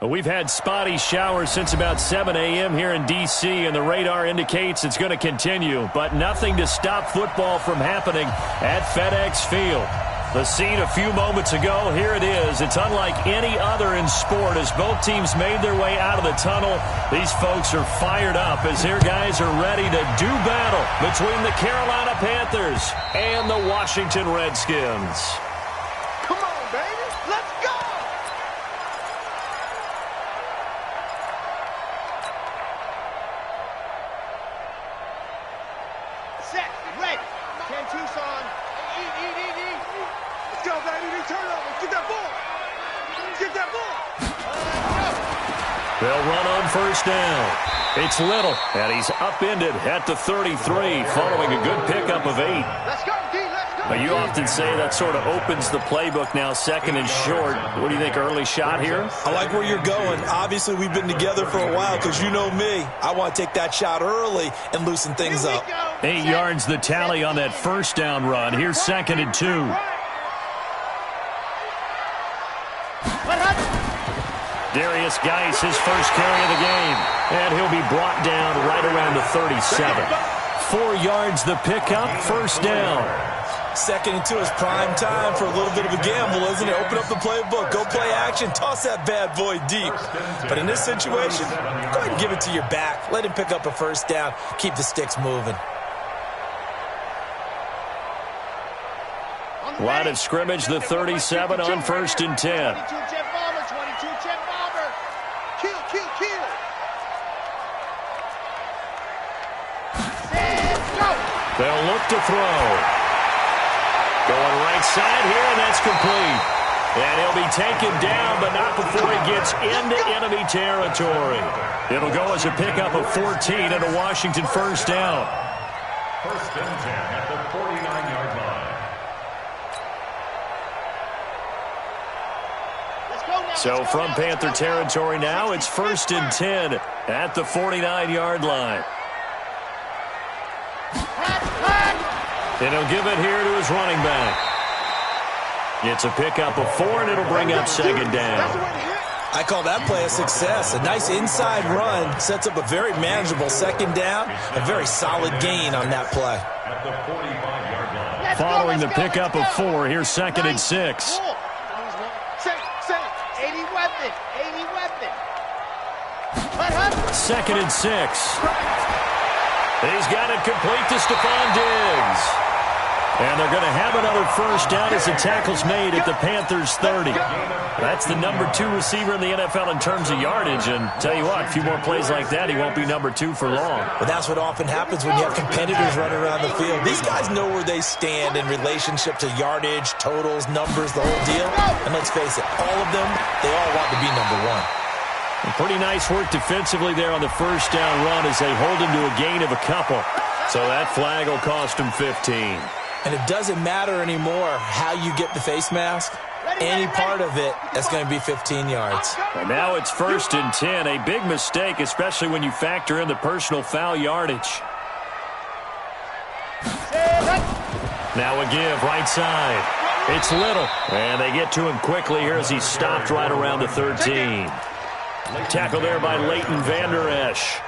We've had spotty showers since about 7 a.m. here in D.C., and the radar indicates it's going to continue, but nothing to stop football from happening at FedEx Field. The scene a few moments ago, here it is. It's unlike any other in sport as both teams made their way out of the tunnel. These folks are fired up as their guys are ready to do battle between the Carolina Panthers and the Washington Redskins. Come on, baby. Let's go! Set, ready. 10 Tucson. Let's go, baby. Turn it over. Get that ball. Get that ball. They'll run on first down. It's Little, and he's upended at the 33 following a good pickup of 8. Let's go, D. Let's go. But you often say that sort of opens the playbook now, second and short. What do you think, early shot here? I like where you're going. Obviously, we've been together for a while because you know me. I want to take that shot early and loosen things up. 8 yards the tally on that first down run. Here's second and 2. Darius Geis, his first carry of the game. And he'll be brought down right around the 37. 4 yards the pickup, first down. Second and 2 is prime time for a little bit of a gamble, isn't it? Open up the playbook, go play action, toss that bad boy deep. But in this situation, go ahead and give it to your back. Let him pick up a first down, keep the sticks moving. Line of scrimmage, the 37 on first and 10. 22 Jet Bomber, 22 Jet Bomber. Kill, kill, kill. Set, go. They'll look to throw. Going right side here, and that's complete. And he'll be taken down, but not before he gets into enemy territory. It'll go as a pickup of 14 and a Washington first down. First and 10 at the 49-yard line. So from Panther territory now, it's first and 10 at the 49-yard line. And he'll give it here to his running back. It's a pickup of 4, and it'll bring up second down. I call that play a success. A nice inside run sets up a very manageable second down. A very solid gain on that play. At the 45-yard line. Following the pickup of 4, here's second and 6. 80 weapon, 80 weapon. Second and 6. He's got it complete to Stephon Diggs. And they're going to have another first down as the tackle's made at the Panthers' 30. That's the number 2 receiver in the NFL in terms of yardage. And tell you what, a few more plays like that, he won't be number 2 for long. But that's what often happens when you have competitors running around the field. These guys know where they stand in relationship to yardage, totals, numbers, the whole deal. And let's face it, all of them, they all want to be number 1. Pretty nice work defensively there on the first down run as they hold him to a gain of a couple. So that flag will cost him 15. And it doesn't matter anymore how you get the face mask. Any part of it, that's going to be 15 yards. And now it's first and 10. A big mistake, especially when you factor in the personal foul yardage. Now a give, right side. It's Little. And they get to him quickly here as he's stopped right around the 13. Tackle there by Leighton Vander Esch.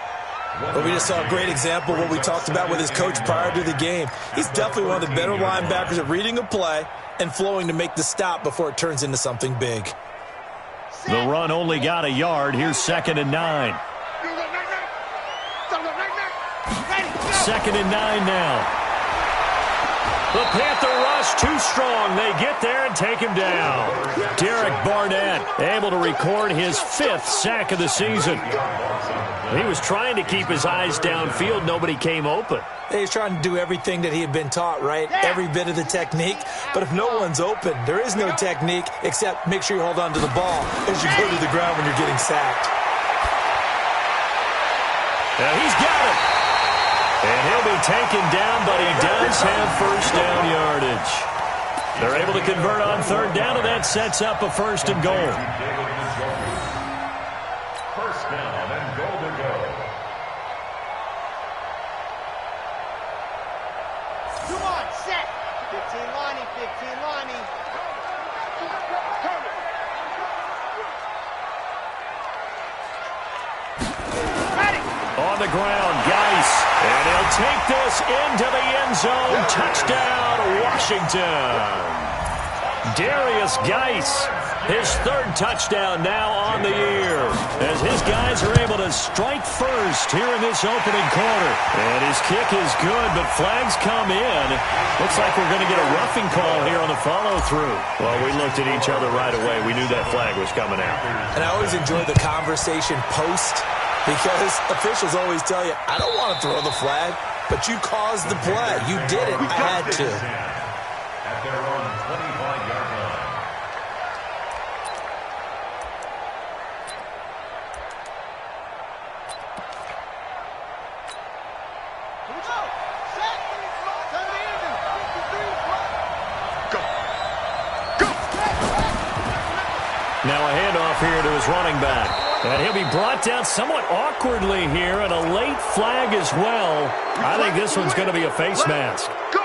But we just saw a great example of what we talked about with his coach prior to the game. He's definitely one of the better linebackers at reading a play and flowing to make the stop before it turns into something big. The run only got a yard. Here's second and 9. Second and 9 now. The Panther rush too strong. They get there and take him down. Derek Barnett able to record his 5th sack of the season. He was trying to keep his eyes downfield. Nobody came open. He's trying to do everything that he had been taught, right? Every bit of the technique. But if no one's open, there is no technique except make sure you hold on to the ball as you go to the ground when you're getting sacked. Now he's got it. And he'll be taken down, but he does have first down yardage. They're able to convert on third down, and that sets up a first and goal. First down and goal to go. Come on, set. 15 Lonnie, 15 Lonnie. the ground. Geis. And he'll take this into the end zone. Touchdown, Washington. Darius Geis, his third touchdown now on the year, as his guys are able to strike first here in this opening quarter. And his kick is good, but flags come in. Looks like we're going to get a roughing call here on the follow-through. Well, we looked at each other right away. We knew that flag was coming out. And I always enjoy the conversation post, because officials always tell you, I don't want to throw the flag, but you caused the play. You did it. I had to. At their own 25-yard line. Here we go. Set. Turn it in. 53. Go. Go. Now a handoff here to his running back. And he'll be brought down somewhat awkwardly here, and a late flag as well. I think this one's going to be a face mask. Go.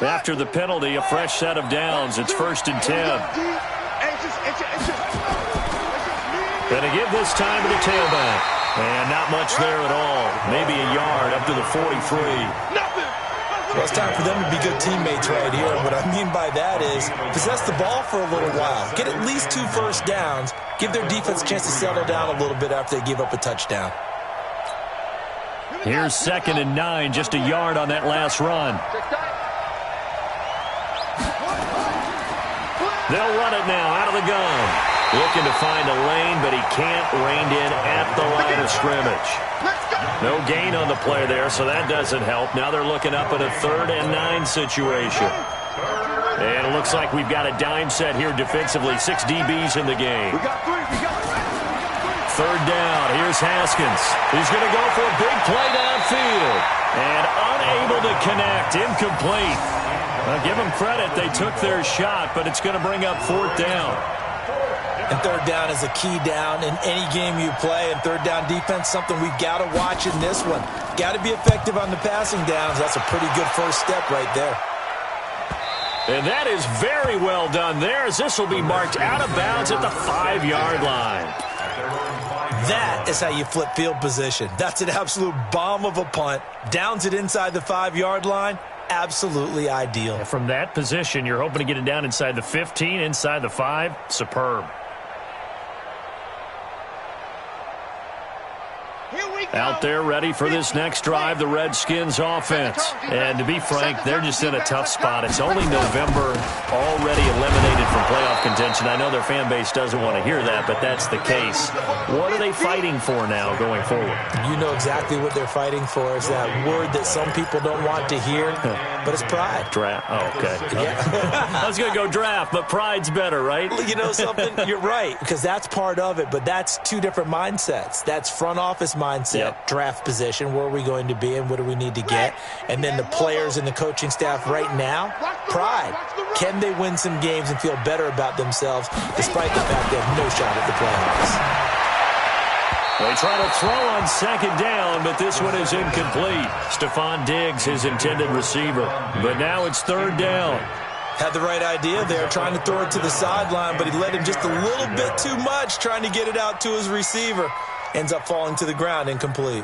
After the penalty, a fresh set of downs. It's 1st and 10. Going to give this time to the tailback. And not much there at all. Maybe a yard up to the 43. Well, it's time for them to be good teammates right here. What I mean by that is possess the ball for a little while. Get at least 2 first downs. Give their defense a chance to settle down a little bit after they give up a touchdown. Here's 2nd and 9, just a yard on that last run. They'll run it now out of the gun. Looking to find a lane, but he can't rein in at the line of scrimmage. No gain on the play there, so that doesn't help. Now they're looking up at a 3rd and 9 situation. And it looks like we've got a dime set here defensively. 6 DBs in the game. 3rd down. Here's Haskins. He's going to go for a big play downfield. And unable to connect. Incomplete. Now, give them credit. They took their shot, but it's going to bring up 4th down. And 3rd down is a key down in any game you play. And 3rd down defense, something we've got to watch in this one. Got to be effective on the passing downs. That's a pretty good first step right there. And that is very well done there, as this will be marked out of bounds at the 5-yard line. That is how you flip field position. That's an absolute bomb of a punt. Downs it inside the 5-yard line. Absolutely ideal. From that position, you're hoping to get it down inside the 15, inside the 5. Superb. Out there ready for this next drive, the Redskins offense. And to be frank, they're just in a tough spot. It's only November, already eliminated from playoff contention. I know their fan base doesn't want to hear that, but that's the case. What are they fighting for now going forward? You know exactly what they're fighting for. Is that word that some people don't want to hear, but it's pride. Draft. Oh, okay. Yeah. I was going to go draft, but pride's better, right? You know something? You're right, because that's part of it, but that's 2 different mindsets. That's front office mindset. Yep. Draft position, where are we going to be and what do we need to get? And then the players and the coaching staff right now, pride. Can they win some games and feel better about themselves despite the fact they have no shot at the playoffs? They try to throw on 2nd down, but this one is incomplete. Stephon Diggs, his intended receiver. But now it's 3rd down. Had the right idea there, trying to throw it to the sideline, but he let him just a little bit too much, trying to get it out to his receiver. Ends up falling to the ground, incomplete.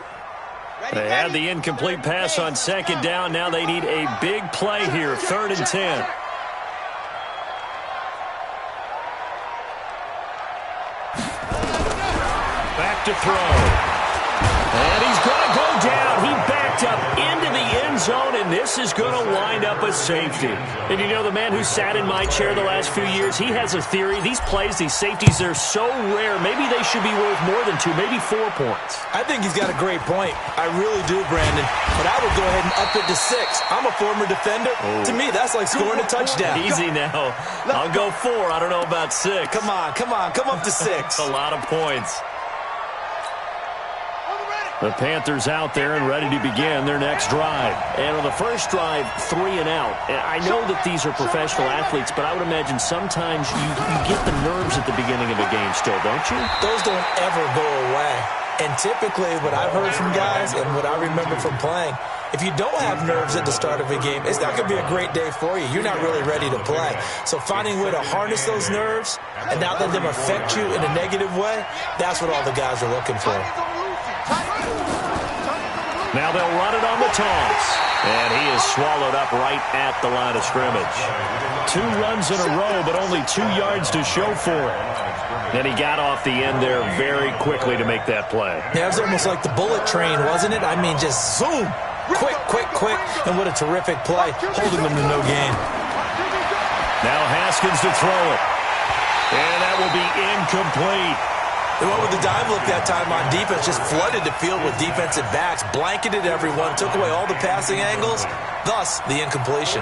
They had the incomplete pass on 2nd down. Now they need a big play here, 3rd and 10. Back to throw. And he's going to go down. He backed up into the end zone, and this is going to wind up a safety. And you know, the man who sat in my chair the last few years, he has a theory. These plays, these safeties, they're so rare. Maybe they should be worth more than 2, maybe 4 points. I think he's got a great point. I really do, Brandon. But I would go ahead and up it to 6. I'm a former defender. Oh. To me, that's like scoring a touchdown. Easy now. I'll go 4. I don't know about 6. Come on. Come up to 6. A lot of points. The Panthers out there and ready to begin their next drive. And on the first drive, 3 and out. And I know that these are professional athletes, but I would imagine sometimes you get the nerves at the beginning of a game still, don't you? Those don't ever go away. And typically what I've heard from guys and what I remember from playing, If you don't have nerves at the start of a game, it's not going to be a great day for you. You're not really ready to play. So finding a way to harness those nerves and not let them affect you in a negative way, that's what all the guys are looking for. Now they'll run it on the toss. And he is swallowed up right at the line of scrimmage. 2 runs in a row, but only 2 yards to show for it. And he got off the end there very quickly to make that play. Yeah, it was almost like the bullet train, wasn't it? I mean, just zoom. Quick, quick, quick. And what a terrific play, holding them to no gain. Now Haskins to throw it. And that will be incomplete. They went with the dive look that time on defense, just flooded the field with defensive backs, blanketed everyone, took away all the passing angles, thus the incompletion.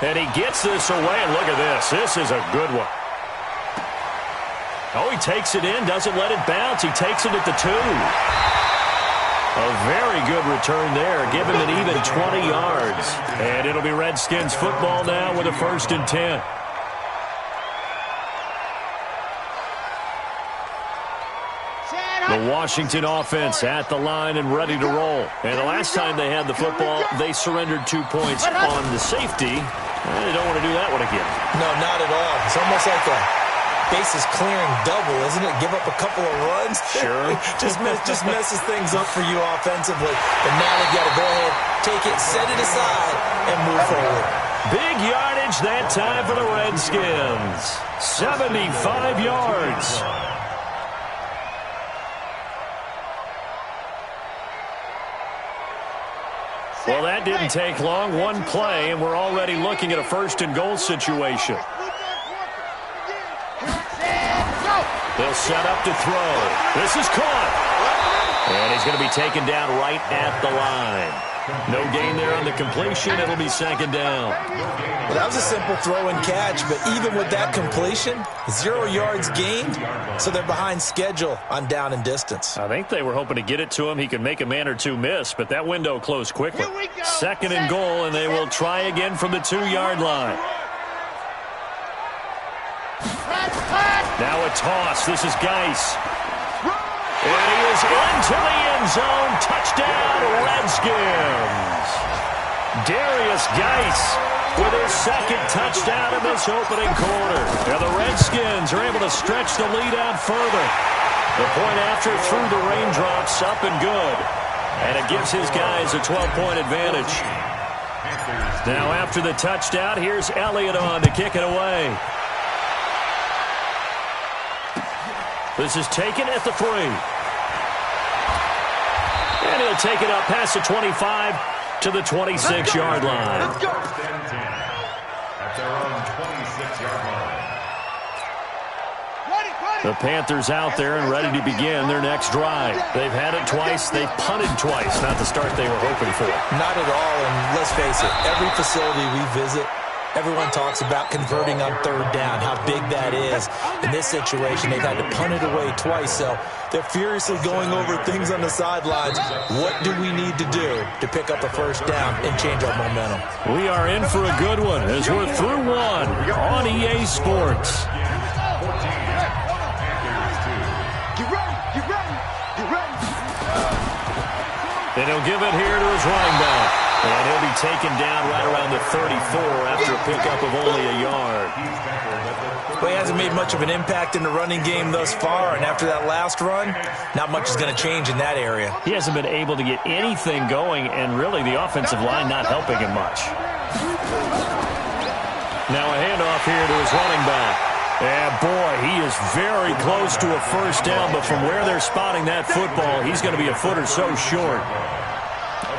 And he gets this away, and look at this. This is a good one. Oh, he takes it in, doesn't let it bounce. He takes it at the 2. A very good return there. Give him an even 20 yards. And it'll be Redskins football now with a 1st and 10. The Washington offense at the line and ready to roll. And the last time they had the football, they surrendered 2 points on the safety. They don't want to do that one again. No, not at all. It's almost like a bases clearing double, isn't it? Give up a couple of runs. Sure. just messes things up for you offensively. But now they got to go ahead, take it, set it aside, and move forward. Big yardage that time for the Redskins. 75 yards. Well, that didn't take long. 1 play, and we're already looking at a 1st and goal situation. They'll set up to throw. This is caught. And he's going to be taken down right at the line. No gain there on the completion. It'll be 2nd down. Well, that was a simple throw and catch, but even with that completion, 0 yards gained, so they're behind schedule on down and distance. I think they were hoping to get it to him. He could make a man or 2 miss, but that window closed quickly. 2nd and goal, and they will try again from the 2-yard line. Now a toss. This is Geis. And he is into the end zone. Touchdown, Redskins. Darius Geis with his 2nd touchdown in this opening quarter. Now the Redskins are able to stretch the lead out further. The point after through the raindrops, up and good. And it gives his guys a 12-point advantage. Now after the touchdown, here's Elliott on to kick it away. This is taken at the 3. And he'll take it up past the 25 to the 26-yard line. Let's go. At their own 26-yard line. The Panthers out there and ready to begin their next drive. They've had it twice. They've punted twice. Not the start they were hoping for. Not at all, and let's face it, every facility we visit, everyone talks about converting on 3rd down, how big that is. In this situation, they've had to punt it away twice, so they're furiously going over things on the sidelines. What do we need to do to pick up a 1st down and change our momentum? We are in for a good one as we're through 1 on EA Sports. And he'll give it here to his running back. And he'll be taken down right around the 34 after a pickup of only a yard. Well, he hasn't made much of an impact in the running game thus far, and after that last run, not much is going to change in that area. He hasn't been able to get anything going, and really the offensive line not helping him much. Now a handoff here to his running back. And boy, he is very close to a 1st down, but from where they're spotting that football, he's going to be a foot or so short.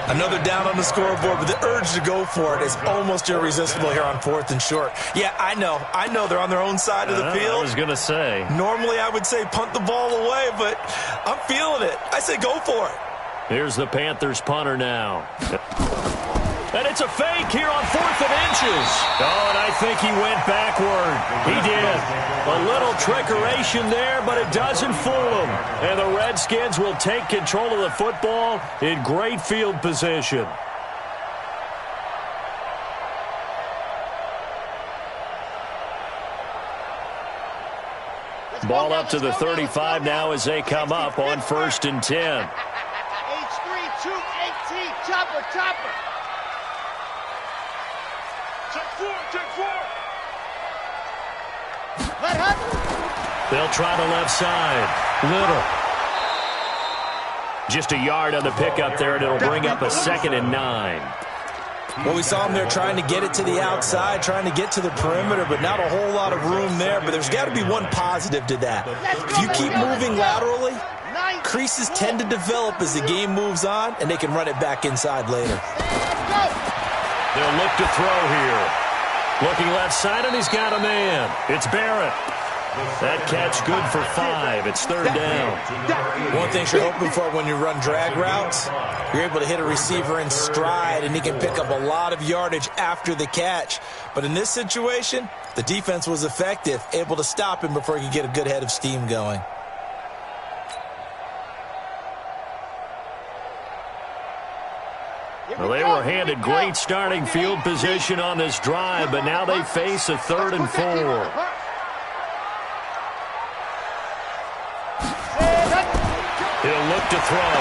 Another down on the scoreboard, but the urge to go for it is almost irresistible here on 4th and short. Yeah, I know they're on their own side of the field. I was going to say. Normally I would say punt the ball away, but I'm feeling it. I say go for it. Here's the Panthers punter now. And it's a fake here on 4th and inches. Oh, and I think he went backward. He did. A little trickeration there, but it doesn't fool him. And the Redskins will take control of the football in great field position. Ball up to the 35 now as they come up on 1st and 10. H3, 218, chopper, chopper. Check four. Let her. They'll try the left side. Little. Just a yard on the pickup there, and it'll bring up a 2nd and 9. Well, we saw him there trying to get it to the outside, trying to get to the perimeter, but not a whole lot of room there. But there's got to be one positive to that. If you keep moving laterally, creases tend to develop as the game moves on, and they can run it back inside later. They'll look to throw here. Looking left side, and he's got a man. It's Barrett. That catch good for 5. It's 3rd down. One thing you're hoping for when you run drag routes, you're able to hit a receiver in stride, and he can pick up a lot of yardage after the catch. But in this situation, the defense was effective, able to stop him before he could get a good head of steam going. Well, they were handed great starting field position on this drive, but now they face a 3rd and 4. He'll look to throw.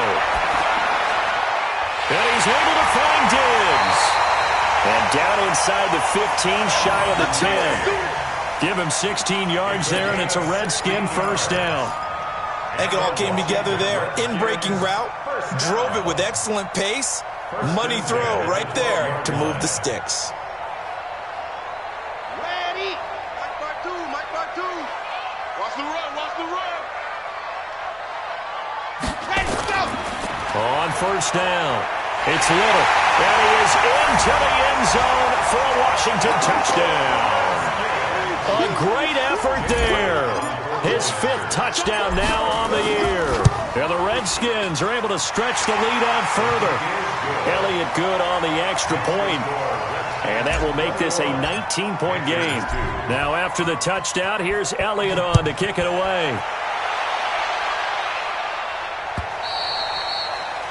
And he's able to find Diggs. And down inside the 15, shy of the 10. Give him 16 yards there, and it's a Redskin 1st down. I think it all came together there. In-breaking route, drove it with excellent pace. Money throw right there to move the sticks. Ready. Mike Bartu. Watch the run. Let's go. On 1st down, it's Little. And he is into the end zone for a Washington touchdown. A great effort there. His 5th touchdown now on the year. And the Redskins are able to stretch the lead out further. Elliott good on the extra point. And that will make this a 19-point game. Now after the touchdown, here's Elliott on to kick it away.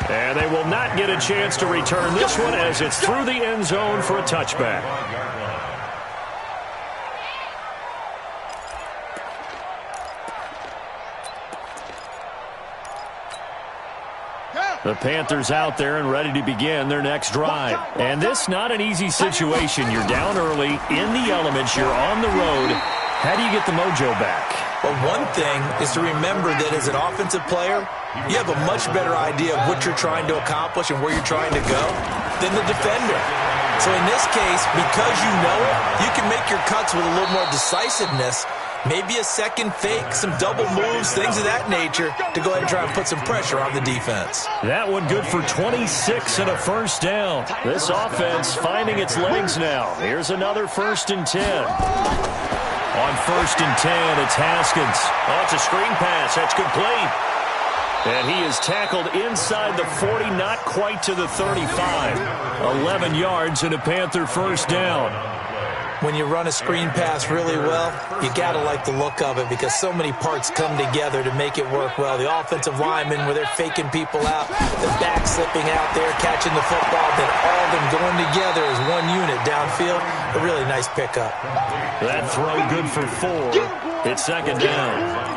And they will not get a chance to return this one as it's through the end zone for a touchback. The Panthers out there and ready to begin their next drive. And this not an easy situation. You're down early, in the elements, you're on the road. How do you get the mojo back? Well, one thing is to remember that as an offensive player, you have a much better idea of what you're trying to accomplish and where you're trying to go than the defender. So in this case, because you know it, you can make your cuts with a little more decisiveness. Maybe a second fake, some double moves, things of that nature to go ahead and try and put some pressure on the defense. That one good for 26 and a 1st down. This offense finding its legs now. Here's another 1st and 10. On 1st and 10, it's Haskins. Oh, it's a screen pass. That's complete. And he is tackled inside the 40, not quite to the 35. 11 yards and a Panther 1st down. When you run a screen pass really well, you got to like the look of it because so many parts come together to make it work well. The offensive linemen, where they're faking people out, the back slipping out there, catching the football, then all of them going together as one unit downfield. A really nice pickup. That throw good for 4. It's 2nd down.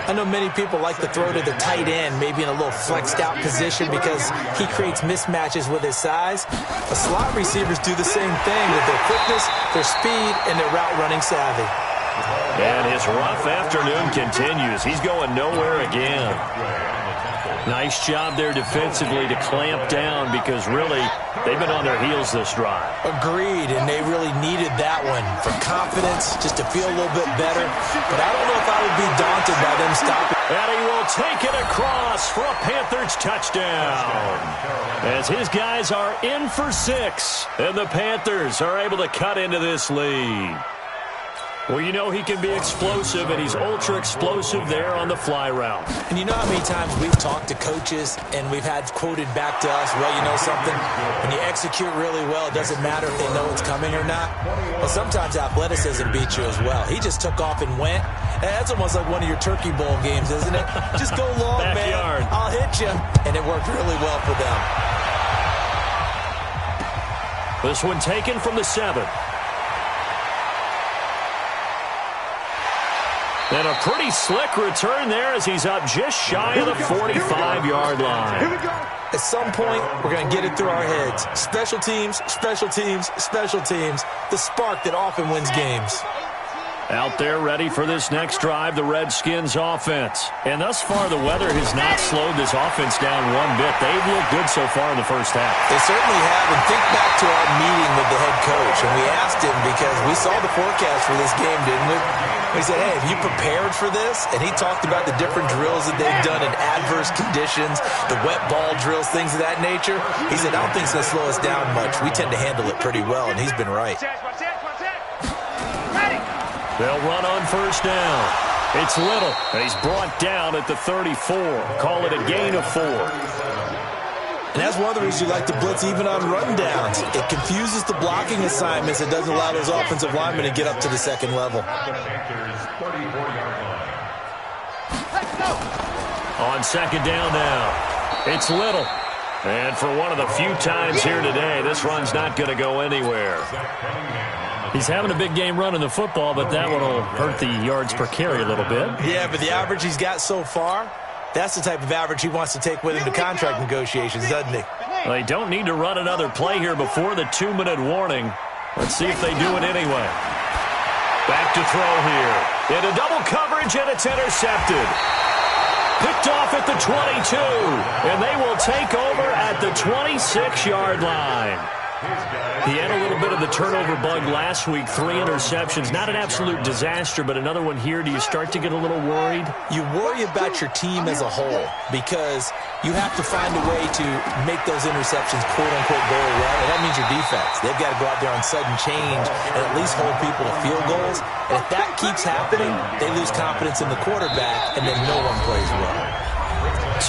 I know many people like to throw to the tight end, maybe in a little flexed out position because he creates mismatches with his size. But slot receivers do the same thing with their quickness, their speed, and their route running savvy. And his rough afternoon continues. He's going nowhere again. Nice job there defensively to clamp down because really they've been on their heels this drive. Agreed, and they really needed that one for confidence, just to feel a little bit better. But I don't know if I would be daunted by them stopping. And he will take it across for a Panthers touchdown. As his guys are in for 6, and the Panthers are able to cut into this lead. Well, you know he can be explosive, and he's ultra-explosive there on the fly route. And you know how many times we've talked to coaches, and we've had quoted back to us, well, you know something? When you execute really well, it doesn't matter if they know it's coming or not. Well, sometimes athleticism beats you as well. He just took off and went. And that's almost like one of your Turkey Bowl games, isn't it? Just go long, Backyard. man. I'll hit you. And it worked really well for them. This one taken from the 7. And a pretty slick return there as he's up just shy of the 45-yard line. At some point, we're going to get it through our heads. Special teams, special teams, special teams. The spark that often wins games. Out there ready for this next drive, the Redskins offense. And thus far, the weather has not slowed this offense down one bit. They've looked good so far in the first half. They certainly have. And think back to our meeting with the head coach. And we asked him because we saw the forecast for this game, didn't we? We said, hey, have you prepared for this? And he talked about the different drills that they've done in adverse conditions, the wet ball drills, things of that nature. He said, I don't think it's going to slow us down much. We tend to handle it pretty well, and he's been right. They'll run on first down. It's Little, and he's brought down at the 34. Call it a gain of 4. And that's one of the reasons you like to blitz even on rundowns. It confuses the blocking assignments. It doesn't allow those offensive linemen to get up to the second level. On second down now, it's Little. And for one of the few times here today, this run's not going to go anywhere. He's having a big game running the football, but that one will hurt the yards per carry a little bit. Yeah, but the average he's got so far, that's the type of average he wants to take with him to contract negotiations, doesn't he? Well, they don't need to run another play here before the 2-minute warning. Let's see if they do it anyway. Back to throw here. Into double coverage, and it's intercepted. Picked off at the 22, and they will take over at the 26-yard line. He had a little bit of the turnover bug last week, 3 interceptions. Not an absolute disaster, but another one here. Do you start to get a little worried? You worry about your team as a whole because you have to find a way to make those interceptions quote-unquote go away, and that means your defense. They've got to go out there on sudden change and at least hold people to field goals. And if that keeps happening, they lose confidence in the quarterback, and then no one plays well.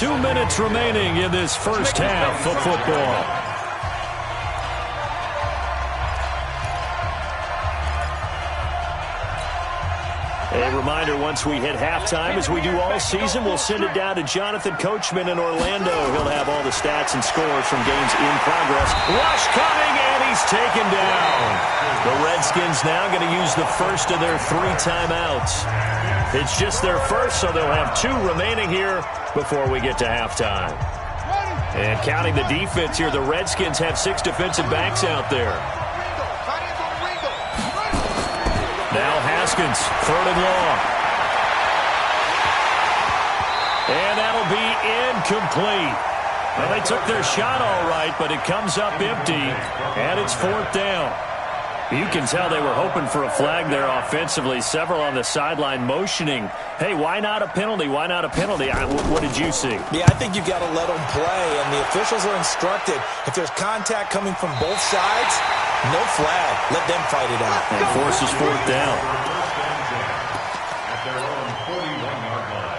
2 minutes remaining in this first half of football. A reminder, once we hit halftime, as we do all season, we'll send it down to Jonathan Coachman in Orlando. He'll have all the stats and scores from games in progress. Rush coming, and he's taken down. The Redskins now going to use the first of their 3 timeouts. It's just their first, so they'll have 2 remaining here before we get to halftime. And counting the defense here, the Redskins have 6 defensive backs out there. Now Haskins, 3rd and long. And that'll be incomplete. Well, they took their shot all right, but it comes up empty, and it's 4th down. You can tell they were hoping for a flag there offensively. Several on the sideline motioning, hey, why not a penalty? Why not a penalty? What did you see? Yeah, I think you've got to let them play, and the officials are instructed. If there's contact coming from both sides, no flag. Let them fight it out. And forces 4th down. At their own 41-yard line.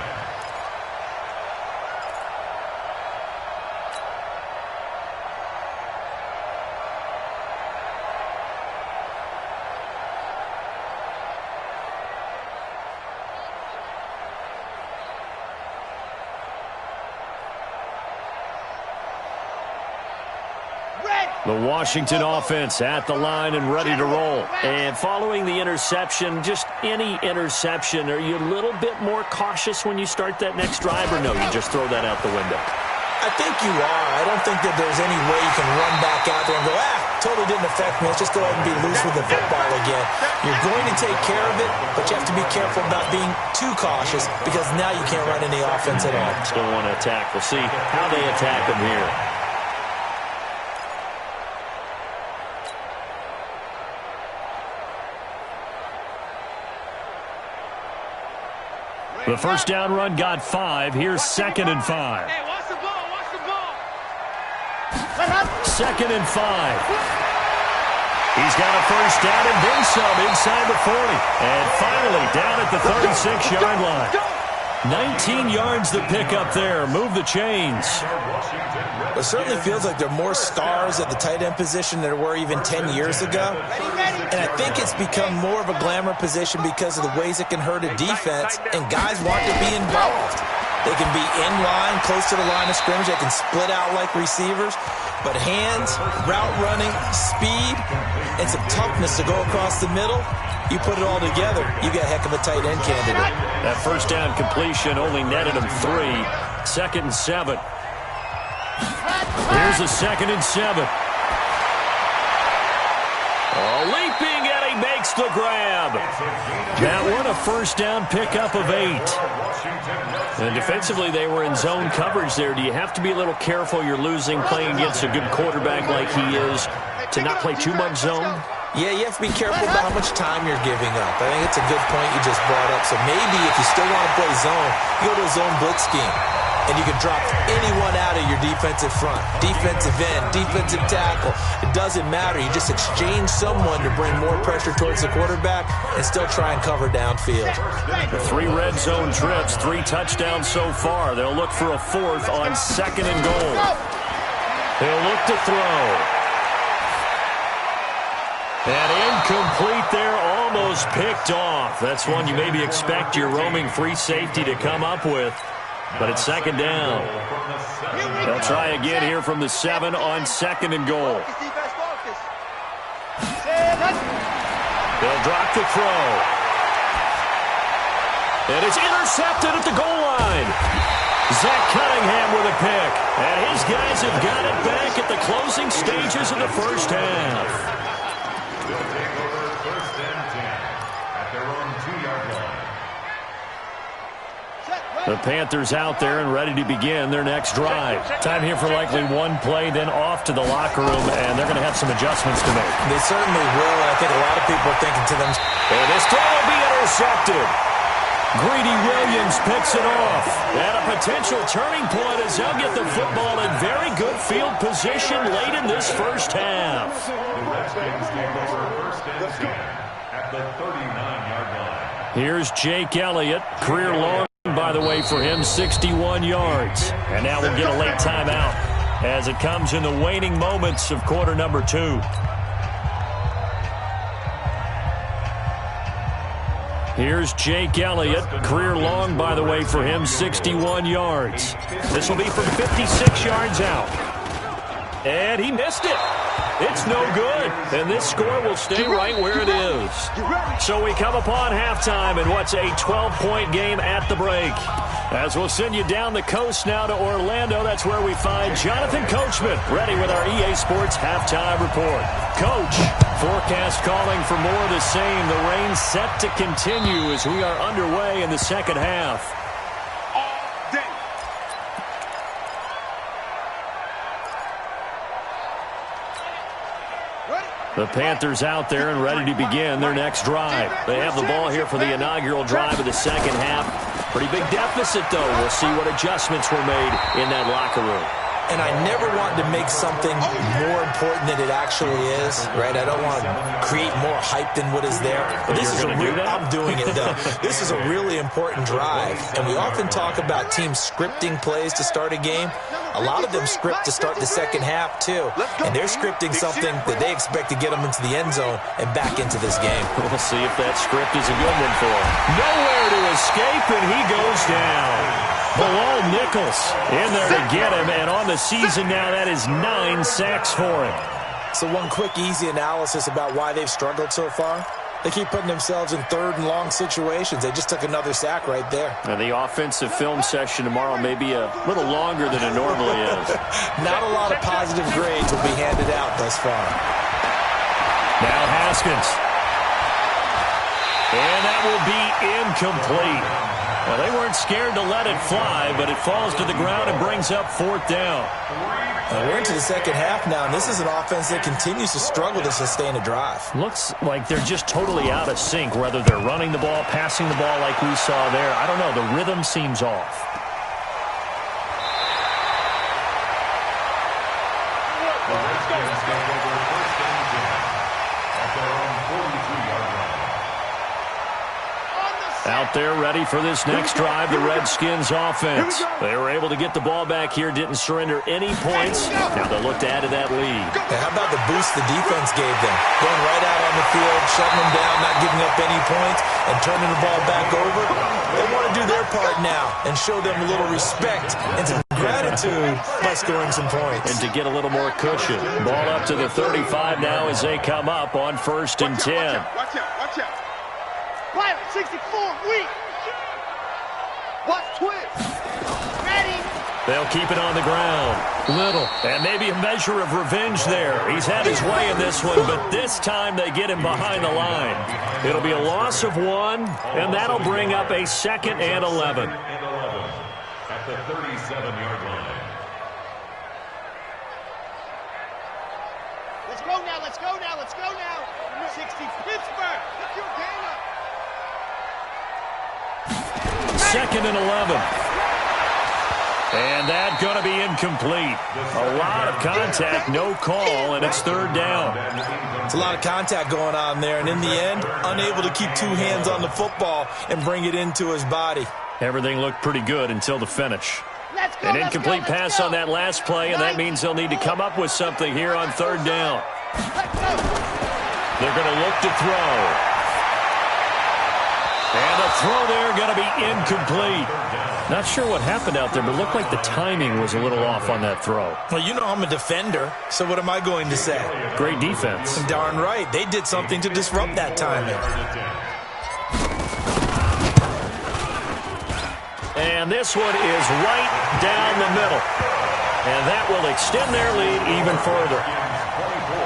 The Washington offense at the line and ready to roll. And following the interception, just any interception, are you a little bit more cautious when you start that next drive, or no, you just throw that out the window? I think you are. I don't think that there's any way you can run back out there and go, totally didn't affect me. Let's just go ahead and be loose with the football again. You're going to take care of it, but you have to be careful about being too cautious because now you can't run any offense at all. Still want to attack. We'll see how they attack them here. The first down run got 5. Here's 2nd and 5. Hey, watch the ball, watch the ball. 2nd and 5. He's got a first down and then some inside the 40. And finally down at the 36-yard line. 19 yards the pick up there. Move the chains. It certainly feels like there are more stars at the tight end position than there were even 10 years ago. And I think it's become more of a glamour position because of the ways it can hurt a defense, and guys want to be involved. They can be in line, close to the line of scrimmage. They can split out like receivers. But hands, route running, speed, and some toughness to go across the middle, you put it all together, you got a heck of a tight end candidate. That first down completion only netted him 3. 2nd and 7. Here's a 2nd and 7. Leaping, and he makes the grab. That one a first down pickup of 8. And defensively, they were in zone coverage there. Do you have to be a little careful? You're losing playing against a good quarterback like he is to not play too much zone? Yeah, you have to be careful about how much time you're giving up. I think it's a good point you just brought up. So maybe if you still want to play zone, you go to a zone blitz scheme. And you can drop anyone out of your defensive front. Defensive end, defensive tackle. It doesn't matter. You just exchange someone to bring more pressure towards the quarterback and still try and cover downfield. 3 red zone trips, 3 touchdowns so far. They'll look for a 4th on 2nd and goal. They'll look to throw. And incomplete there, almost picked off. That's one you maybe expect your roaming free safety to come up with. But it's 2nd down. They'll try again here from the 7 on 2nd and goal. They'll drop the throw. And it's intercepted at the goal line. Zach Cunningham with a pick. And his guys have got it back at the closing stages of the first half. They'll take over 1st and 10 at their own 2-yard line. The Panthers out there and ready to begin their next drive. Time here for likely one play, then off to the locker room, and they're going to have some adjustments to make. They certainly will, and I think a lot of people are thinking to them. And this throw will be intercepted. Greedy Williams picks it off. And a potential turning point as they'll get the football in very good field position late in this first half. The Redskins take over 1st and 10 at the 39-yard line. Here's Jake Elliott, career long, by the way, for him, 61 yards. And now we'll get a late timeout as it comes in the waning moments of quarter number 2. Here's Jake Elliott, career long, by the way, for him, 61 yards. This will be from 56 yards out. And he missed it. It's no good. And this score will stay right where it is. So we come upon halftime in what's a 12-point game at the break. As we'll send you down the coast now to Orlando, that's where we find Jonathan Coachman ready with our EA Sports halftime report. Coach, forecast calling for more of the same. The rain set to continue as we are underway in the second half. The Panthers out there and ready to begin their next drive. They have the ball here for the inaugural drive of the second half. Pretty big deficit, though. We'll see what adjustments were made in that locker room. And I never want to make something more important than it actually is, right? I don't want to create more hype than what is there. But this is I'm doing it, though. This is a really important drive. And we often talk about teams scripting plays to start a game. A lot of them script to start the second half, too. And they're scripting something that they expect to get them into the end zone and back into this game. We'll see if that script is a good one for him. Nowhere to escape, and he goes down. Bilal Nichols in there to get him, and on the season now, that is 9 sacks for him. So one quick, easy analysis about why they've struggled so far. They keep putting themselves in 3rd and long situations. They just took another sack right there. And the offensive film session tomorrow may be a little longer than it normally is. Not a lot of positive grades will be handed out thus far. Now Haskins. And that will be incomplete. Well, they weren't scared to let it fly, but it falls to the ground and brings up 4th down. We're into the second half now, and this is an offense that continues to struggle to sustain a drive. Looks like they're just totally out of sync, whether they're running the ball, passing the ball like we saw there. I don't know. The rhythm seems off. The Redskins take over 1st and 10 at their own 43-yard line. Out there ready for this next drive, the Redskins offense. They were able to get the ball back here, didn't surrender any points. Now they'll look to add to that lead. Hey, how about the boost the defense gave them? Going right out on the field, shutting them down, not giving up any points, and turning the ball back over. They want to do their part now and show them a little respect and some gratitude by scoring some points. And to get a little more cushion. Ball up to the 35 now as they come up on 1st and 10. Watch out, watch out. Pilot 64, weak. Watch twist. Ready. They'll keep it on the ground. Little. And maybe a measure of revenge there. He's had his way in this one, but this time they get him behind the line. It'll be a loss of 1, and that'll bring up a 2nd and 11. At the 37-yard line. Let's go now, let's go now, let's go now. 60 Pittsburgh. Pick your game up. 2nd and 11. And that's going to be incomplete. A lot of contact, no call, and it's 3rd down. It's a lot of contact going on there, and in the end, unable to keep 2 hands on the football and bring it into his body. Everything looked pretty good until the finish. Let's go, An incomplete pass on that last play, and that means they'll need to come up with something here on 3rd down. They're going to look to throw. And the throw there going to be incomplete. Not sure what happened out there, but it looked like the timing was a little off on that throw. Well, you know I'm a defender, so what am I going to say? Great defense. Darn right. They did something to disrupt that timing. And this one is right down the middle. And that will extend their lead even further.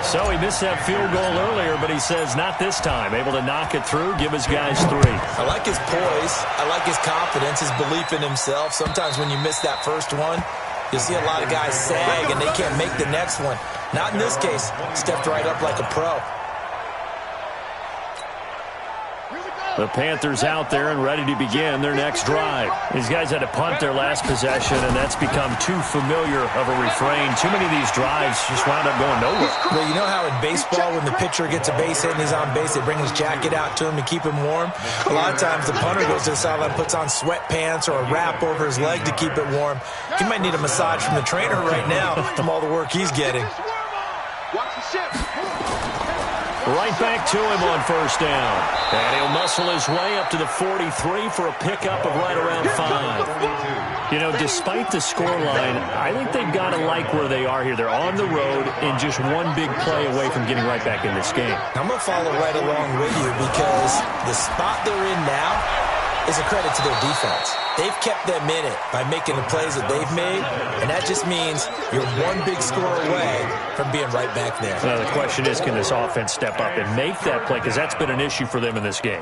So he missed that field goal earlier, but he says not this time. Able to knock it through, give his guys 3. I like his poise. I like his confidence, his belief in himself. Sometimes when you miss that first one, you see a lot of guys sag and they can't make the next one. Not in this case. Stepped right up like a pro. The Panthers out there and ready to begin their next drive. These guys had to punt their last possession, and that's become too familiar of a refrain. Too many of these drives just wound up going nowhere. Well, you know how in baseball when the pitcher gets a base hit and he's on base, they bring his jacket out to him to keep him warm? A lot of times the punter goes to the sideline, puts on sweatpants or a wrap over his leg to keep it warm. He might need a massage from the trainer right now from all the work he's getting. Watch the ship. Right back to him on 1st down. And he'll muscle his way up to the 43 for a pickup of right around 5. You know, despite the scoreline, I think they've got to like where they are here. They're on the road and just one big play away from getting right back in this game. I'm going to follow right along with you because the spot they're in now is a credit to their defense. They've kept them in it by making the plays that they've made, and that just means you're one big score away from being right back there. Now the question is, can this offense step up and make that play? Because that's been an issue for them in this game.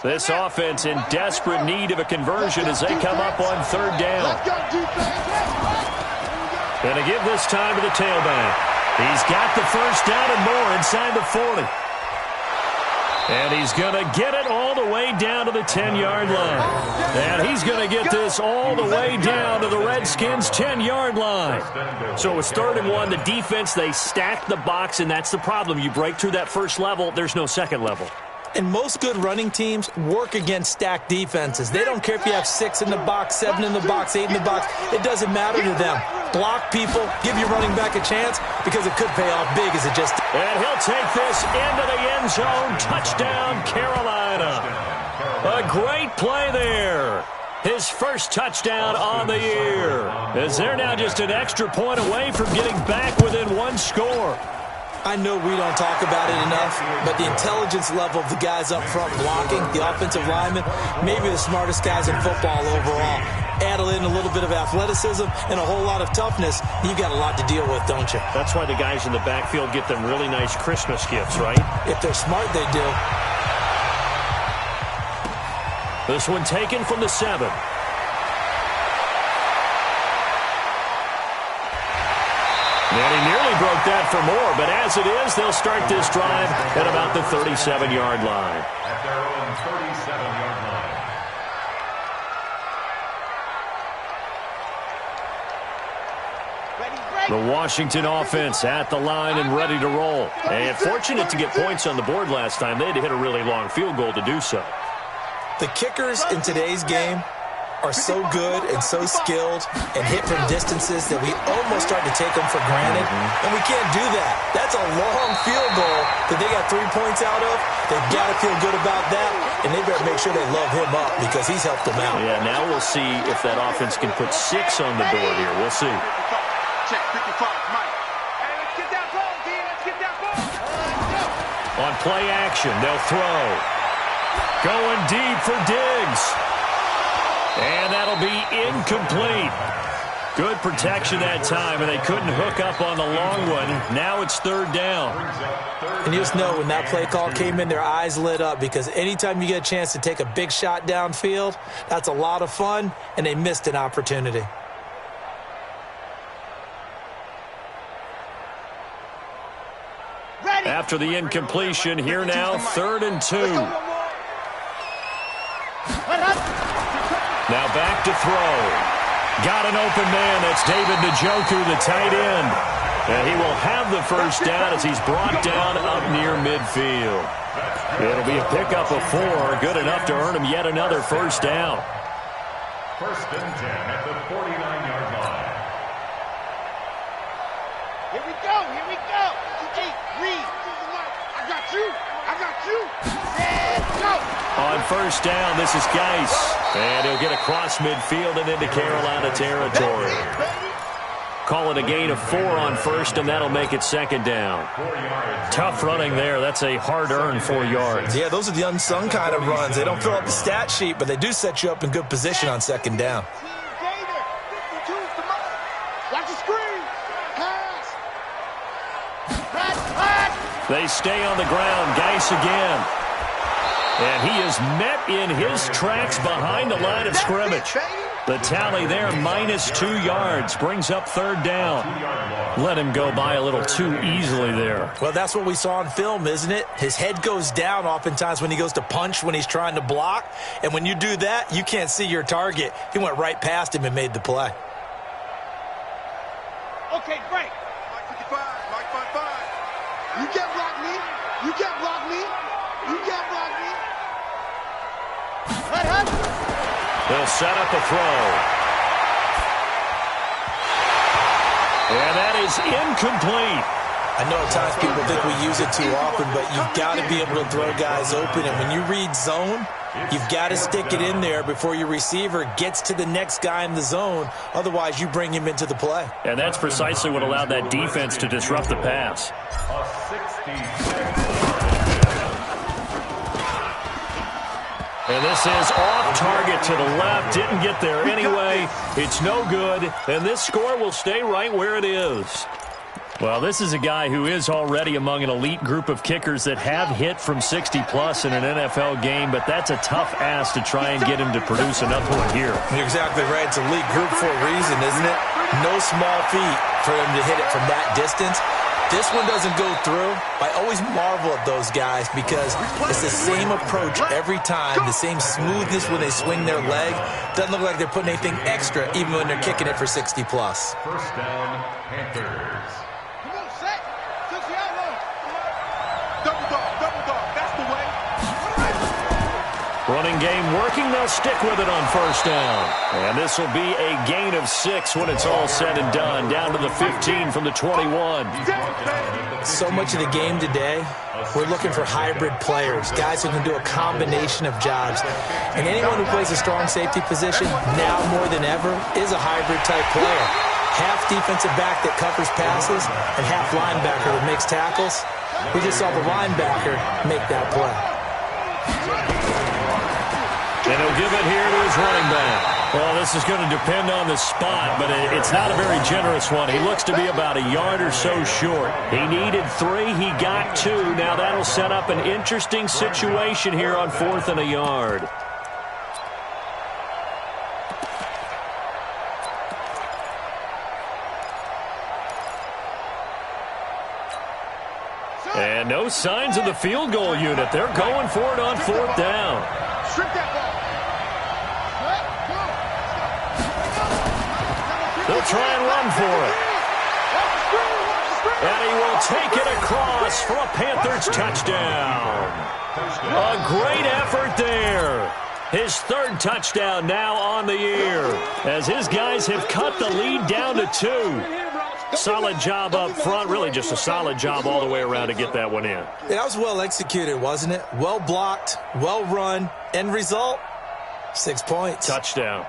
This offense in desperate need of a conversion as they come up on 3rd down. Going to give this time to the tailback. He's got the 1st down and more inside the 40. And he's going to get it all the way down to the 10-yard line. And he's going to get this all the way down to the Redskins' 10-yard line. So it's 3rd and 1. The defense, they stack the box, and that's the problem. You break through that first level, there's no second level. And most good running teams work against stacked defenses. They don't care if you have 6 in the box, 7 in the box, 8 in the box. It doesn't matter to them. Block people, give your running back a chance because it could pay off big as it just did. And he'll take this into the end zone. Touchdown, Carolina. A great play there. His first touchdown on the year. As they're now just an extra point away from getting back within 1 score. I know we don't talk about it enough, but the intelligence level of the guys up front blocking, the offensive linemen, maybe the smartest guys in football overall. Add in a little bit of athleticism and a whole lot of toughness, you've got a lot to deal with, don't you? That's why the guys in the backfield get them really nice Christmas gifts, right? If they're smart, they do. This one taken from the 7. And he nearly broke that for more, but as it is, they'll start this drive at about the 37-yard line. At their own 37-yard line. Ready, ready. The Washington offense at the line and ready to roll. And fortunate to get points on the board last time. They had to hit a really long field goal to do so. The kickers in today's game are so good and so skilled and hit from distances that we almost start to take them for granted. And we can't do that. That's a long field goal that they got 3 points out of. They've got to feel good about that, and they better make sure they love him up because he's helped them out. Yeah, now we'll see if that offense can put 6 on the board here. We'll see. Check 55, Mike. Hey, let's get that ball, D. Let's get that ball. On play action, they'll throw. Going deep for Diggs. And that'll be incomplete. Good protection that time, and they couldn't hook up on the long one. Now it's 3rd down. And you just know when that play call came in, their eyes lit up because anytime you get a chance to take a big shot downfield, that's a lot of fun, and they missed an opportunity. Ready. After the incompletion, here now, 3rd and 2. Now back to throw. Got an open man. That's David Njoku, the tight end. And he will have the first down as he's brought down up near midfield. It'll be a pickup of 4. Good enough to earn him yet another first down. 1st and 10 at the 49-yard line. Here we go. Here we go. Hey, Reed. I got you. I got you. Let's go. On first down, this is Geis. And he'll get across midfield and into Carolina territory. Call it a gain of 4 on first, and that'll make it 2nd down. Tough running there. That's a hard-earned 4 yards. Yeah, those are the unsung kind of runs. They don't fill up the stat sheet, but they do set you up in good position on 2nd down. Gator. 52, come on. Watch the screen. Pass. Pass. They stay on the ground. Geis again. And he is met in his tracks behind the line of scrimmage. The tally there, -2 yards, brings up 3rd down. Let him go by a little too easily there. Well, that's what we saw on film, isn't it? His head goes down oftentimes when he goes to punch, when he's trying to block. And when you do that, you can't see your target. He went right past him and made the play. Okay, great. Mike 55, Mike 55. You can't block me. You can't block me. You can't block me. They'll set up a throw. And that is incomplete. I know at times people think we use it too often, but you've got to be able to throw guys open. And when you read zone, you've got to stick it in there before your receiver gets to the next guy in the zone. Otherwise, you bring him into the play. And that's precisely what allowed that defense to disrupt the pass. A 66. And this is off target to the left. Didn't get there anyway. It's no good. And this score will stay right where it is. Well, this is a guy who is already among an elite group of kickers that have hit from 60-plus in an NFL game, but that's a tough ask to try and get him to produce another one here. You're exactly right. It's a elite group for a reason, isn't it? No small feat for him to hit it from that distance. This one doesn't go through. I always marvel at those guys because it's the same approach every time, the same smoothness when they swing their leg. Doesn't look like they're putting anything extra even when they're kicking it for 60-plus. 1st down, Panthers. Come on, set. Took you out low. Double dog. That's the way. Running game working. They'll stick with it on first down. And this will be a gain of 6 when it's all said and done. Down to the 15 from the 21. So much of the game today, we're looking for hybrid players, guys who can do a combination of jobs. And anyone who plays a strong safety position, now more than ever, is a hybrid-type player. Half defensive back that covers passes and half linebacker that makes tackles. We just saw the linebacker make that play. And he'll give it here to his running back. Well, this is going to depend on the spot, but it's not a very generous one. He looks to be about a yard or so short. He needed 3. He got 2. Now that'll set up an interesting situation here on 4th and a yard. And no signs of the field goal unit. They're going for it on 4th down. Strip that ball. They'll try and run for it. And he will take it across for a Panthers touchdown. A great effort there. His third touchdown now on the year, as his guys have cut the lead down to 2. Solid job up front, really just a solid job all the way around to get that one in. Yeah, that was well executed, wasn't it? Well blocked, well run. End result, 6 points. Touchdown.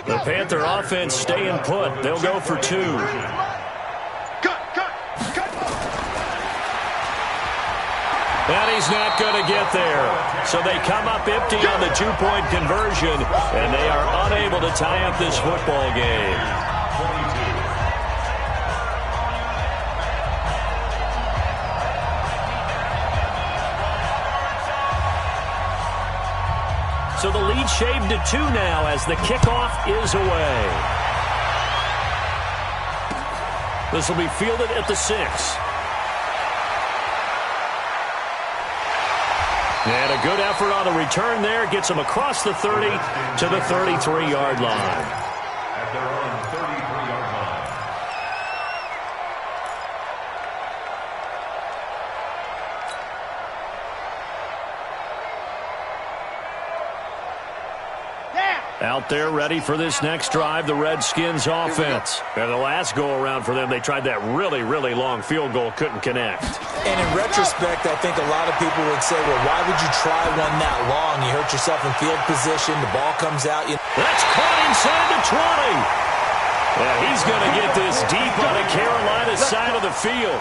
The Panther offense staying put. They'll go for 2. And he's not going to get there. So they come up empty on the 2-point conversion, and they are unable to tie up this football game. So the lead shaved to 2 now as the kickoff is away. This will be fielded at the 6. And a good effort on the return there. Gets him across the 30 to the 33-yard line. At their own 33-yard line. Out there ready for this next drive, the Redskins offense. And the last go-around for them, they tried that really, really long field goal, couldn't connect. And in retrospect, I think a lot of people would say, well, why would you try one that long? You hurt yourself in field position, the ball comes out. That's caught inside the 20. Yeah, he's going to get this deep on the Carolina side of the field.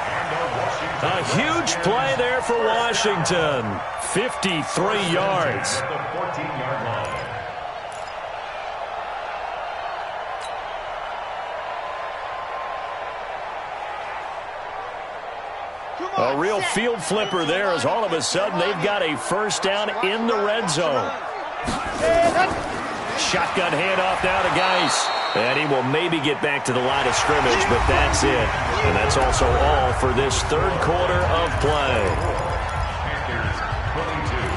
A huge play there for Washington. 53 yards. At the 14-yard line. A real field flipper there as all of a sudden they've got a first down in the red zone. Shotgun handoff now to Geis. And he will maybe get back to the line of scrimmage, but that's it. And that's also all for this third quarter of play. Panthers 22.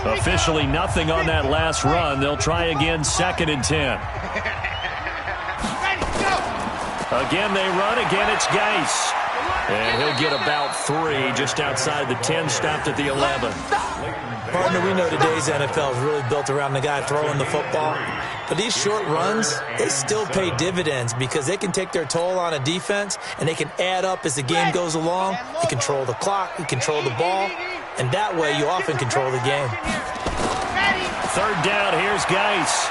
Officially nothing on that last run. They'll try again, 2nd and 10. Again they run. Again it's Geis. And he'll get about 3 just outside the 10, stopped at the 11. Partner, we know today's NFL is really built around the guy throwing the football. But these short runs, they still pay dividends because they can take their toll on a defense and they can add up as the game goes along. You control the clock, you control the ball, and that way you often control the game. Third down, here's Geis.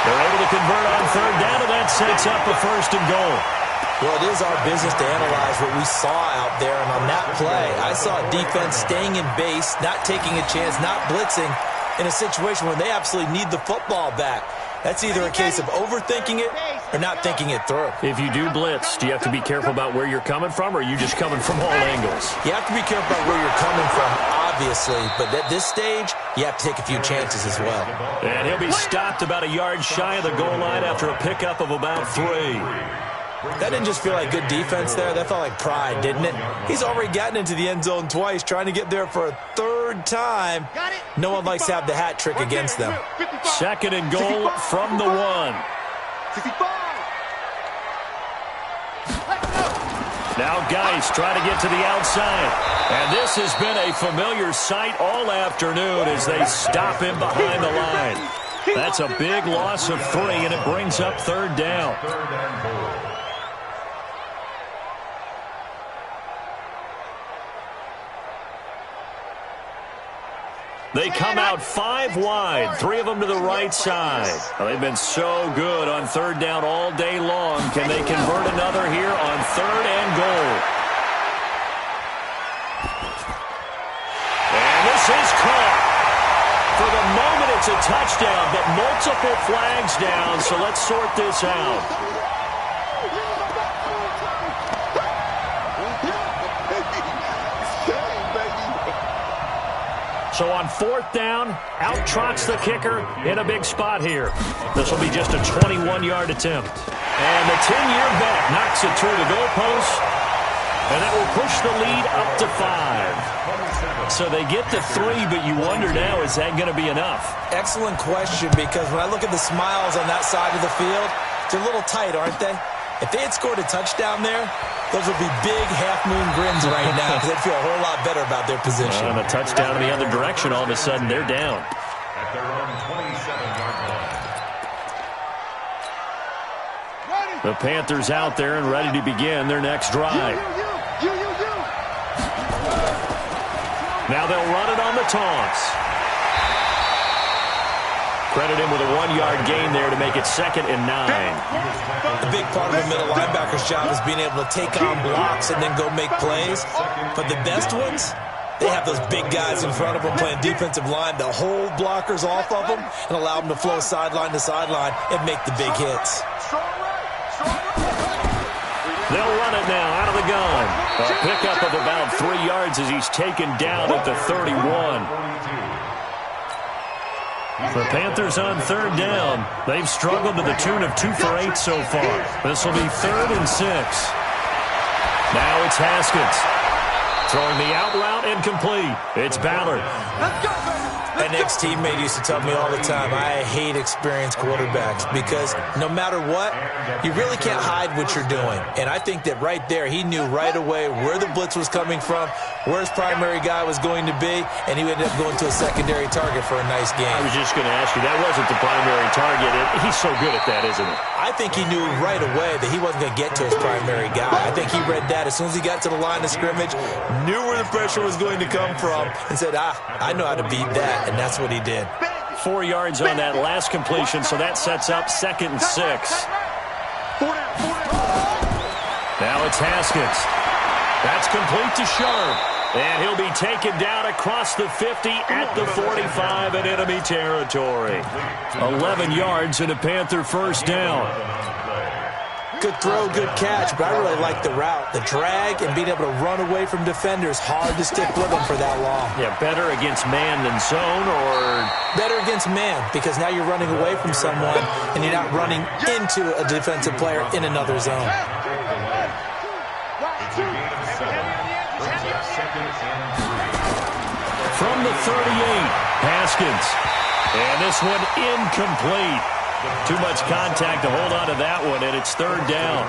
They're able to convert on third down, and that sets up a 1st and goal. Well, it is our business to analyze what we saw out there, and on that play, I saw defense staying in base, not taking a chance, not blitzing, in a situation where they absolutely need the football back. That's either a case of overthinking it or not thinking it through. If you do blitz, do you have to be careful about where you're coming from, or are you just coming from all angles? You have to be careful about where you're coming from, obviously, but at this stage, you have to take a few chances as well. And he'll be stopped about a yard shy of the goal line after a pickup of about 3. That didn't just feel like good defense there. That felt like pride, didn't it? He's already gotten into the end zone twice, trying to get there for a 3rd time. No one likes to have the hat trick against them. 2nd and goal from the 1. 65. Now Geis trying to get to the outside. And this has been a familiar sight all afternoon as they stop him behind the line. That's a big loss of 3, and it brings up 3rd down. 3rd and goal. They come out 5 wide, 3 of them to the right side. Well, they've been so good on 3rd down all day long. Can they convert another here on 3rd and goal? And this is caught. For the moment, it's a touchdown, but multiple flags down, so let's sort this out. So on 4th down, out trots the kicker in a big spot here. This will be just a 21-yard attempt. And the 10-year vet knocks it through the goalpost, and that will push the lead up to 5. So they get to 3, but you wonder now, is that going to be enough? Excellent question, because when I look at the smiles on that side of the field, they're a little tight, aren't they? If they had scored a touchdown there, those would be big half-moon grins right now because they'd feel a whole lot better about their position. And a touchdown in the other direction, all of a sudden they're down. At their own 27-yard line. The Panthers out there and ready to begin their next drive. Now they'll run it on the toss. Credit him with a 1-yard gain there to make it 2nd and 9. The big part of the middle linebacker's job is being able to take on blocks and then go make plays. But the best ones, they have those big guys in front of them playing defensive line to hold blockers off of them and allow them to flow sideline to sideline and make the big hits. They'll run it now out of the gun. A pickup of about 3 yards as he's taken down at the 31. The Panthers on 3rd down. They've struggled to the tune of 2 for 8 so far. This will be 3rd and 6. Now it's Haskins. Throwing the out route incomplete. It's Ballard. An ex-teammate used to tell me all the time, I hate experienced quarterbacks because no matter what, you really can't hide what you're doing. And I think that right there, he knew right away where the blitz was coming from, where his primary guy was going to be, and he ended up going to a secondary target for a nice game. I was just going to ask you, that wasn't the primary target. He's so good at that, isn't he? I think he knew right away that he wasn't going to get to his primary guy. I think he read that as soon as he got to the line of scrimmage, knew where the pressure was going to come from, and said, I know how to beat that. And that's what he did. 4 yards on that last completion, so that sets up 2nd and 6. Now it's Haskins. That's complete to Sharp. And he'll be taken down across the 50 at the 45 in enemy territory. 11 yards and a Panther 1st down. Good throw, good catch, but I really like the route. The drag and being able to run away from defenders, hard to stick with them for that long. Yeah, better against man than zone, or? Better against man, because now you're running away from someone and you're not running into a defensive player in another zone. From the 38, Haskins. And this one incomplete. Too much contact to hold on to that one, and it's 3rd down.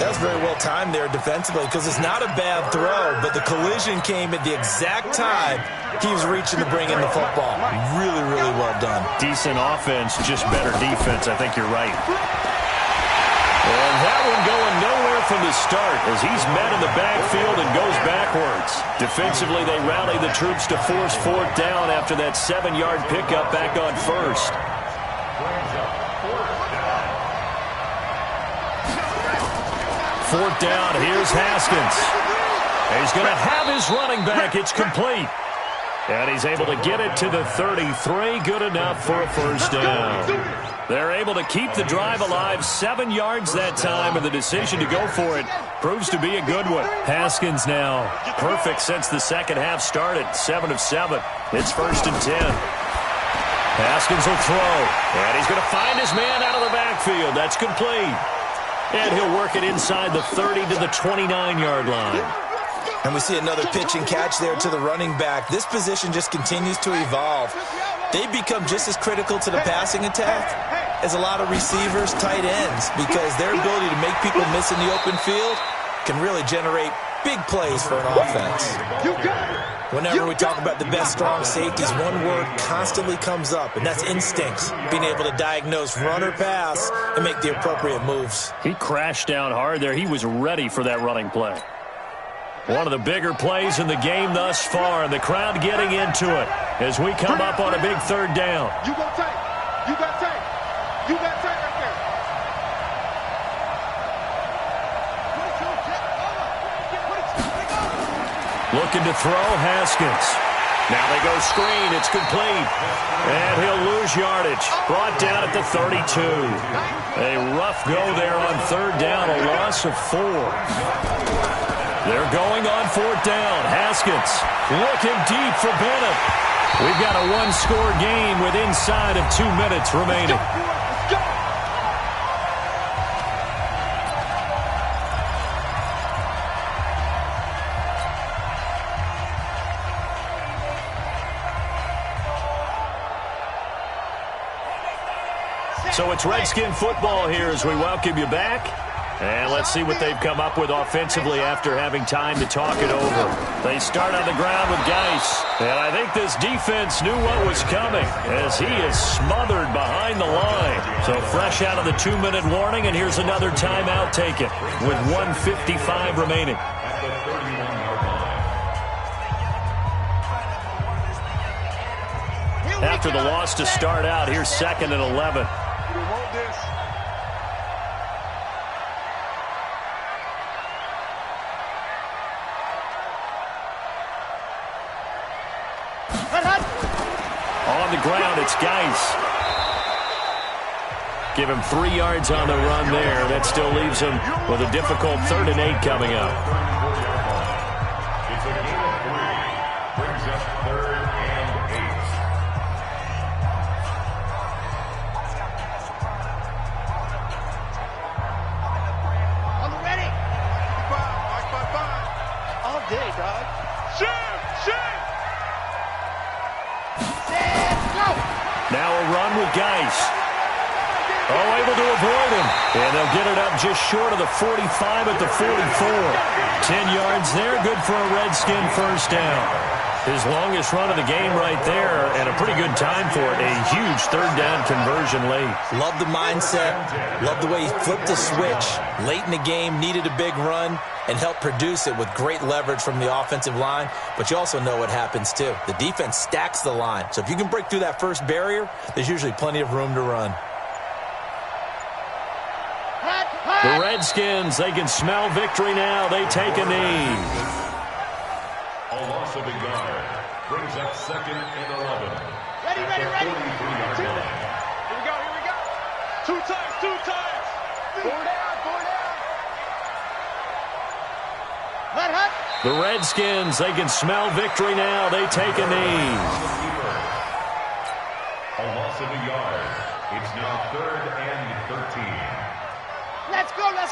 That was very well timed there defensively because it's not a bad throw, but the collision came at the exact time he was reaching to bring in the football. Really, really well done. Decent offense, just better defense. I think you're right. And that one going nowhere from the start as he's met in the backfield and goes backwards. Defensively, they rally the troops to force 4th down after that 7-yard pickup back on 1st. 4th down, here's Haskins. He's going to have his running back. It's complete. And he's able to get it to the 33. Good enough for a 1st down. They're able to keep the drive alive. 7 yards that time, and the decision to go for it proves to be a good one. Haskins now perfect since the second half started. 7 of 7. It's 1st and 10. Haskins will throw. And he's going to find his man out of the backfield. That's complete. And he'll work it inside the 30 to the 29-yard line. And we see another pitch and catch there to the running back. This position just continues to evolve. They become just as critical to the passing attack as a lot of receivers, tight ends, because their ability to make people miss in the open field can really generate big plays for an offense. Whenever we talk about the best strong safeties, one word constantly comes up, and that's instincts. Being able to diagnose run or pass and make the appropriate moves. He crashed down hard there. He was ready for that running play. One of the bigger plays in the game thus far, and the crowd getting into it as we come up on a big 3rd down. You got tape. You got tape. You got tape right there. Looking to throw, Haskins. Now they go screen. It's complete. And he'll lose yardage. Brought down at the 32. A rough go there on 3rd down. A loss of 4. They're going on fourth down. Haskins looking deep for Bennett. We've got a one-score game with inside of 2 minutes remaining. Let's go. So it's Redskin football here as we welcome you back. And let's see what they've come up with offensively after having time to talk it over. They start on the ground with Geis. And I think this defense knew what was coming as he is smothered behind the line. So fresh out of the 2-minute warning, and here's another timeout taken with 1:55 remaining. At the 31-yard line. After the loss to start out, here's 2nd and 11. We want this. On the ground, it's Geis. Give him 3 yards on the run there. That still leaves him with a difficult 3rd and 8 coming up. It's a gain of 3. Brings up 3rd and 8. On the ready. 5. All day, dog. Shift. Now a run with Geis. Oh, able to avoid him. And they'll get it up just short of the 45 at the 44. 10 yards there, good for a Redskin first down. His longest run of the game right there, and a pretty good time for it. A huge 3rd down conversion late. Love the mindset. Love the way he flipped the switch. Late in the game, needed a big run, and helped produce it with great leverage from the offensive line. But you also know what happens, too. The defense stacks the line. So if you can break through that first barrier, there's usually plenty of room to run. The Redskins, they can smell victory now. They take a knee. A loss of a yard. Brings up 2nd and 11. Ready. At the 43-yard line. Here we go. 2 times. 4 down. Let Hut. The Redskins, they can smell victory now. They take a knee. A loss of a yard. It's now 3rd and 13. Let's go. 90.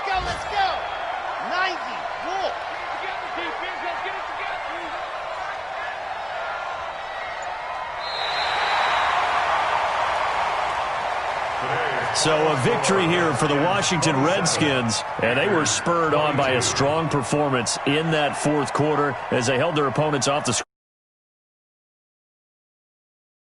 Wolf. Let's get it together. So a victory here for the Washington Redskins, and they were spurred on by a strong performance in that 4th quarter as they held their opponents off the score.